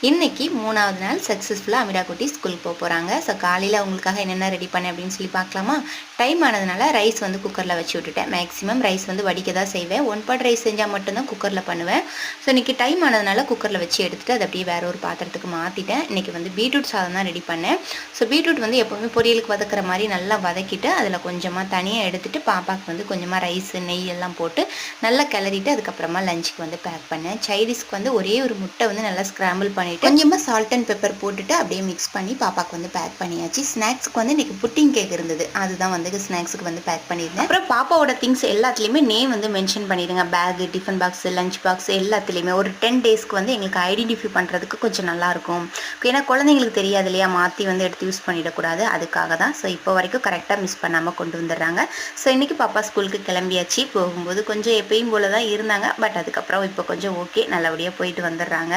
இன்னைக்கு 3வது நாள் சக்ஸஸ்ஃபுல்லாக அமிரா குட்டி ஸ்கூலுக்கு போகிறாங்க. ஸோ காலையில் அவங்களுக்காக என்னென்ன ரெடி பண்ணேன் அப்படின்னு சொல்லி பார்க்கலாமா. டைம் ஆனதுனால ரைஸ் வந்து குக்கரில் வச்சு விட்டுட்டேன். மேக்ஸிமம் ரைஸ் வந்து வடிக்க தான் செய்வேன். 1 பாட் ரைஸ் செஞ்சால் மட்டும்தான் குக்கரில் பண்ணுவேன். ஸோ இன்றைக்கி டைம் ஆனதுனால குக்கரில் வச்சு எடுத்துகிட்டு அதை அப்படியே வேறு ஒரு பாத்திரத்துக்கு மாற்றிட்டேன். இன்றைக்கி வந்து பீட்ரூட் சாதம் தான் ரெடி பண்ணேன். ஸோ பீட்ரூட் வந்து எப்போவுமே பொரியலுக்கு வதக்கிற மாதிரி நல்லா வதக்கிட்டு அதில் கொஞ்சமாக தனியாக எடுத்துகிட்டு பாப்பாவுக்கு வந்து கொஞ்சமாக ரைஸ் நெய் எல்லாம் போட்டு நல்லா கிளறிட்டு அதுக்கப்புறமா லஞ்சுக்கு வந்து பேக் பண்ணேன். சைடிஷ்க்கு வந்து ஒரே ஒரு முட்டை வந்து நல்லா ஸ்க்ராம்பிள் பண்ணி கொஞ்சமாக சால்ட் அண்ட் பெப்பர் போட்டுட்டு அப்படியே மிக்ஸ் பண்ணி பாப்பாக்கு வந்து பேக் பண்ணியாச்சு. ஸ்நாக்ஸ்க்கு வந்து இன்றைக்கி புட்டிங் கேக் இருந்தது, அதுதான் வந்து ஸ்நாக்ஸுக்கு வந்து பேக் பண்ணியிருந்தேன். அப்புறம் பாப்பாவோட திங்ஸ் எல்லாத்துலேயுமே நேம் வந்து மென்ஷன் பண்ணிடுங்க. Bag, tiffin box, lunch box எல்லாத்துலேயுமே ஒரு 10 டேஸ்க்கு வந்து எங்களுக்கு ஐடென்டிஃபை பண்ணுறதுக்கு கொஞ்சம் நல்லாயிருக்கும். ஏன்னா குழந்தைங்களுக்கு தெரியாது இல்லையா, மாற்றி வந்து எடுத்து யூஸ் பண்ணிடக்கூடாது, அதுக்காக தான். ஸோ இப்போ வரைக்கும் கரெக்டாக மிஸ் பண்ணாமல் கொண்டு வந்துடுறாங்க. ஸோ இன்றைக்கி பாப்பா ஸ்கூலுக்கு கிளம்பியாச்சு. போகும்போது கொஞ்சம் எப்பயும் போல தான் இருந்தாங்க, பட் அதுக்கப்புறம் இப்போ கொஞ்சம் ஓகே, நல்லபடியாக போயிட்டு வந்துடுறாங்க.